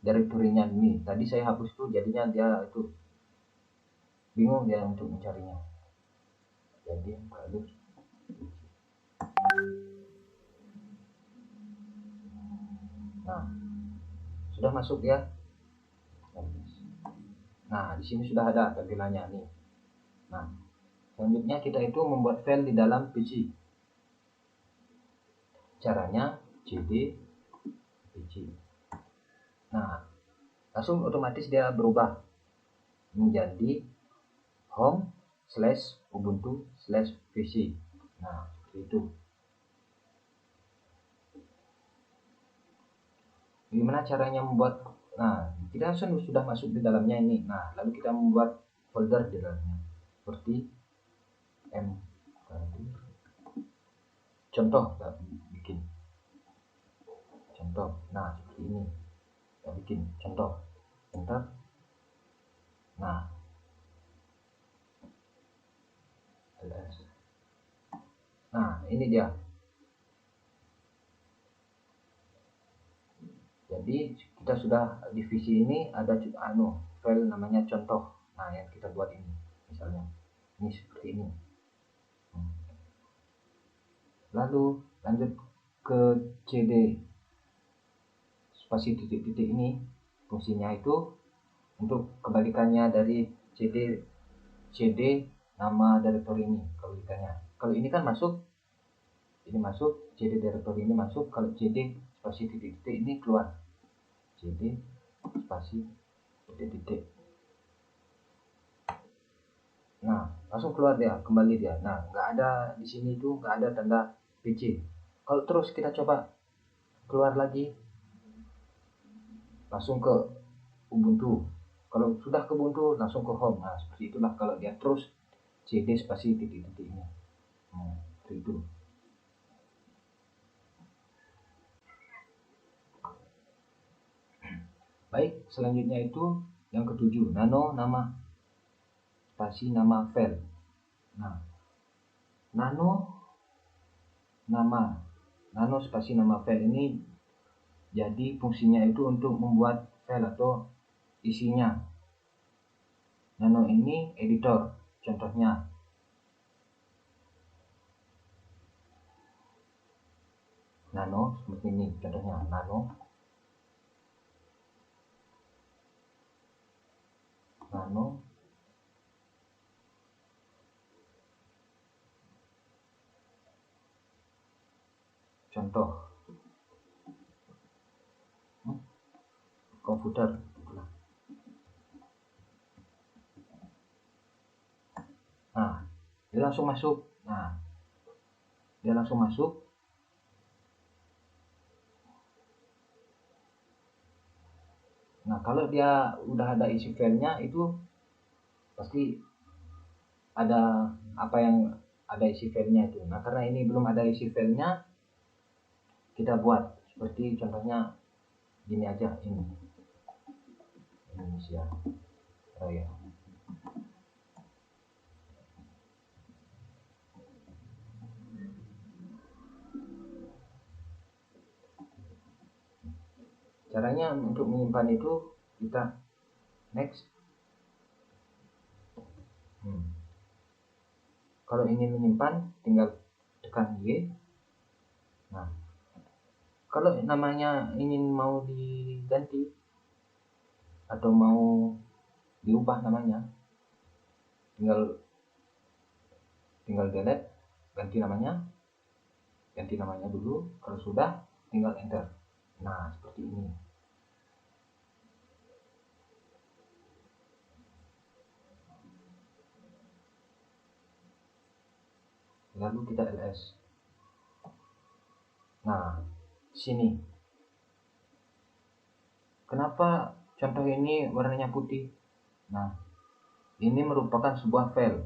direktorinya ini. Tadi saya hapus tuh, jadinya dia itu bingung dia untuk mencarinya. Jadi harus. Nah, sudah masuk ya. Nah, di sini sudah ada tampilannya nih. Nah, Selanjutnya kita itu membuat file di dalam PC. Caranya cd PC. Nah, langsung otomatis dia berubah menjadi home/ubuntu/pc. Nah, seperti itu. Gimana caranya membuat? Nah, kita sudah masuk di dalamnya ini. Nah, lalu kita membuat folder di dalamnya. Seperti contoh kita bikin contoh. Nah, seperti ini kita bikin contoh. Enter. Nah, ls. Nah, ini dia. Jadi kita sudah divisi ini ada file namanya contoh. Nah, yang kita buat ini misalnya ini seperti ini. Lalu lanjut ke cd spasi titik-titik ini. Fungsinya itu untuk kebalikannya dari cd nama directory ini, kebalikannya. Kalau ini kan masuk, ini masuk, cd directory ini masuk. Kalau cd spasi titik-titik ini keluar, cd spasi titik-titik. Nah, langsung keluar dia, kembali dia. Nah, nggak ada di sini itu, nggak ada tanda PC. Kalau terus kita coba keluar lagi, langsung ke Ubuntu. Kalau sudah ke Ubuntu, langsung ke home. Nah, seperti itulah kalau dia terus cd spasi titik-titik ini. Seperti itu. Baik, selanjutnya itu yang ketujuh, nano nama spasi nama file. Nah, nano spasi nama file ini jadi fungsinya itu untuk membuat file atau isinya. Nano ini editor, contohnya nano seperti ini, contohnya nano contoh komputer. Nah, dia langsung masuk. Nah, kalau dia udah ada isi filenya itu pasti ada apa yang ada isi filenya itu. Nah, karena ini belum ada isi filenya, kita buat seperti contohnya gini aja, ini Indonesia Raya. Caranya untuk menyimpan itu kita next. Kalau ingin menyimpan tinggal tekan Y. Nah, kalau namanya ingin mau diganti atau mau diubah namanya, tinggal delete, ganti namanya dulu. Kalau sudah, tinggal enter. Nah, seperti ini. Lalu kita ls. Nah, sini. Kenapa contoh ini warnanya putih? Nah, ini merupakan sebuah file.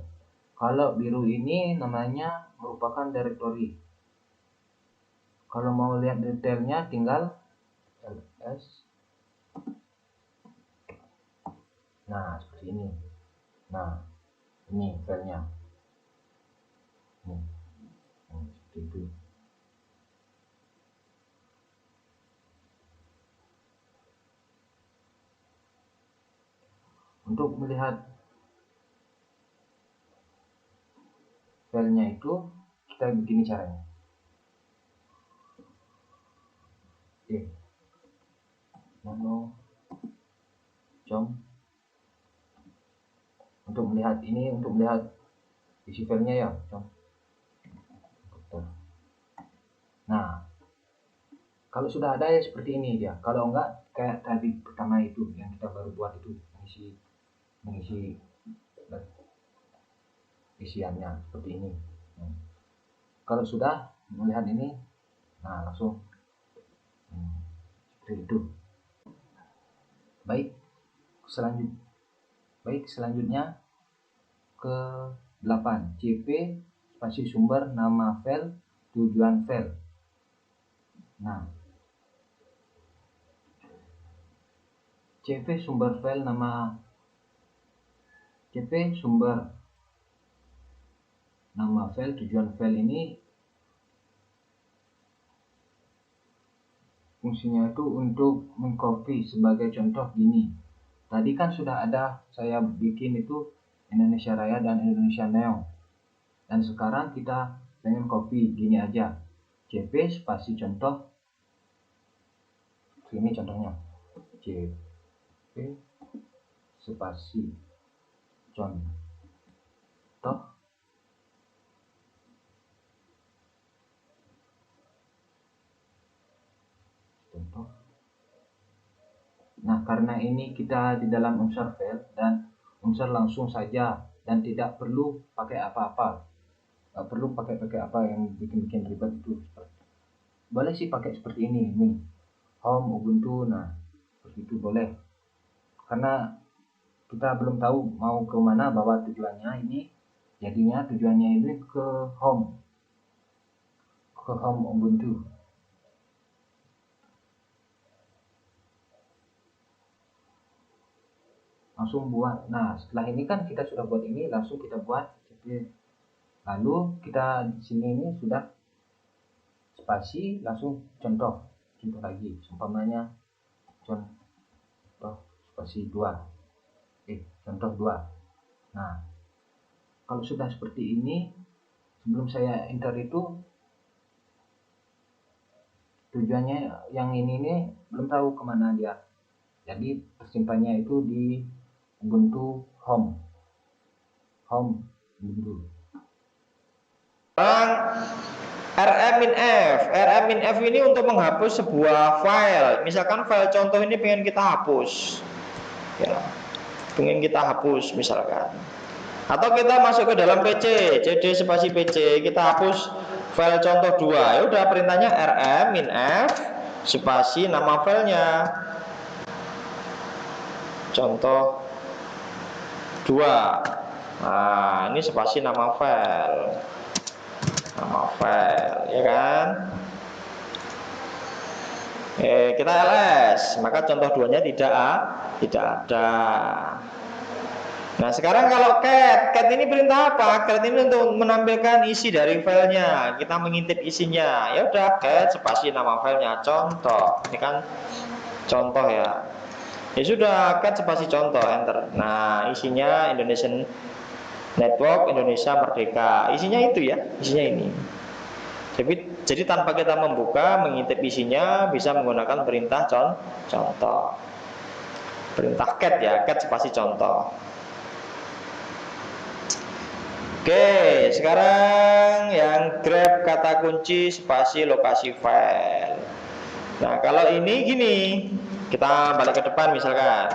Kalau biru ini namanya merupakan directory. Kalau mau lihat detailnya tinggal ls. Nah, seperti ini. Nah, ini filenya. Seperti itu. Untuk melihat filenya itu kita begini caranya. Nano com. Untuk melihat isi filenya ya. Nah, kalau sudah ada ya seperti ini dia. Kalau enggak kayak tadi pertama itu yang kita baru buat itu, mengisi isiannya seperti ini. Kalau sudah melihat ini, nah langsung seperti itu. Baik, selanjutnya ke 8, CP spasi sumber nama file tujuan file. Nah, CP sumber nama file tujuan file ini fungsinya itu untuk mengcopy. Sebagai contoh gini, tadi kan sudah ada saya bikin itu Indonesia Raya dan Indonesia Neo, dan sekarang kita pengen copy gini aja, CP spasi contoh. Ini contohnya, CP spasi contoh Nah, karena ini kita di dalam unsur file dan unsur langsung saja dan tidak perlu pakai apa-apa, nggak perlu pakai apa yang bikin ribet itu. Boleh sih pakai seperti ini, home Ubuntu. Nah, seperti itu boleh, karena kita belum tahu mau ke mana bahwa tujuannya ini. Jadinya tujuannya ini ke home Ubuntu. Langsung buat. Nah, setelah ini kan kita sudah buat ini, langsung kita buat CP. Lalu kita di sini ini sudah spasi, langsung contoh lagi, umpamanya contoh spasi 2, contoh 2. Nah, kalau sudah seperti ini, sebelum saya enter itu tujuannya yang ini belum tahu kemana dia, jadi tersimpannya itu di Ubuntu home Ubuntu. rmminf ini untuk menghapus sebuah file. Misalkan file contoh ini pengen kita hapus ya, misalkan, atau kita masuk ke dalam PC, cd spasi PC, kita hapus file contoh 2. Ya udah, perintahnya rmminf spasi nama filenya contoh 2. Nah, ini spasi nama file, ya kan. Kita ls, maka contoh 2-nya tidak ada. Nah, sekarang kalau cat ini perintah apa? Cat ini untuk menampilkan isi dari filenya, kita mengintip isinya. Ya udah, cat spasi nama filenya contoh. Ini kan contoh ya. Ya sudah, cat spasi contoh, enter. Nah, isinya Indonesian Network Indonesia Merdeka. Isinya itu ya, isinya ini. Jadi tanpa kita membuka, mengintip isinya, bisa menggunakan perintah contoh. Perintah cat ya, cat spasi contoh. Oke, sekarang yang grab kata kunci spasi lokasi file. Nah, kalau ini gini, kita balik ke depan misalkan,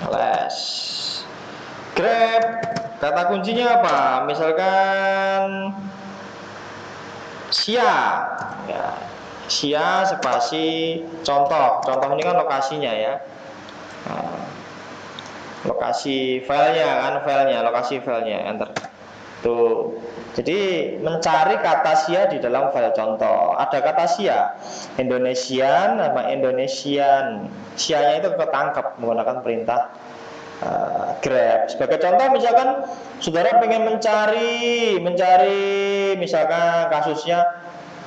ls grab kata kuncinya apa? Misalkan sia ya, sia spasi contoh ini kan lokasinya ya. Nah, lokasi filenya kan, lokasi filenya, enter. Tuh, jadi mencari kata sia di dalam file contoh. Ada kata sia, Indonesian, nama Indonesian, sianya itu ketangkep menggunakan perintah grab. Sebagai contoh, misalkan saudara pengen mencari misalkan kasusnya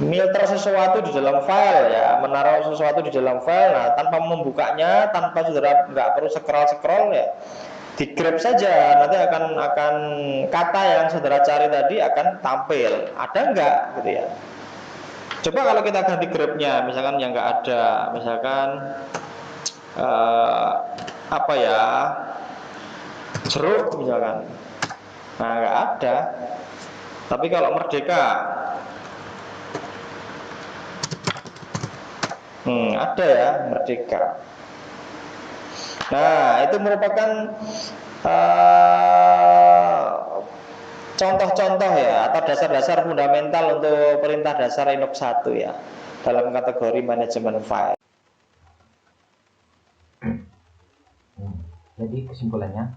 milter sesuatu di dalam file ya, menaruh sesuatu di dalam file. Nah, tanpa membukanya, tanpa saudara nggak perlu scroll ya, di grab saja, nanti akan kata yang saudara cari tadi akan tampil. Ada enggak gitu ya. Coba kalau kita ganti grabnya, misalkan yang enggak ada, misalkan jeruk misalkan. Nah, nggak ada. Tapi kalau Merdeka, ada ya Merdeka. Nah, itu merupakan contoh-contoh ya, atau dasar-dasar fundamental untuk perintah dasar Linux 1 ya, dalam kategori manajemen file. Jadi kesimpulannya,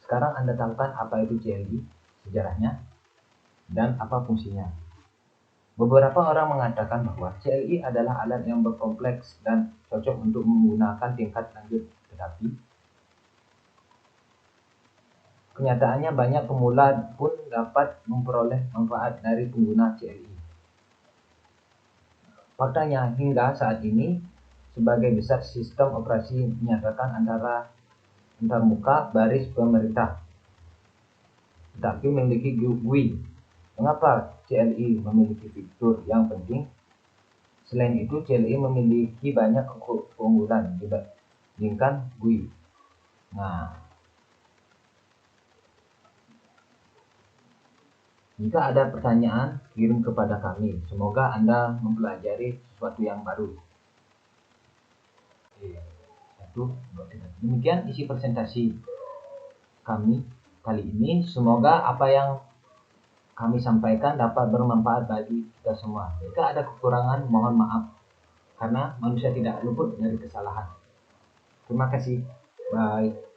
sekarang Anda tahu kan apa itu CLI, sejarahnya, dan apa fungsinya. Beberapa orang mengatakan bahwa CLI adalah alat yang berkompleks dan cocok untuk menggunakan tingkat lanjut, tetapi kenyataannya banyak pemula pun dapat memperoleh manfaat dari pengguna CLI. Faktanya, hingga saat ini, sebagai besar sistem operasi menyatakan antarmuka baris pemerintah, tetapi memiliki GUI. Mengapa CLI memiliki fitur yang penting? Selain itu, CLI memiliki banyak keunggulan dibandingkan GUI. Nah, jika ada pertanyaan, kirim kepada kami. Semoga Anda mempelajari sesuatu yang baru. Demikian isi presentasi kami kali ini. Semoga apa yang kami sampaikan dapat bermanfaat bagi kita semua. Jika ada kekurangan, mohon maaf, karena manusia tidak luput dari kesalahan. Terima kasih. Bye.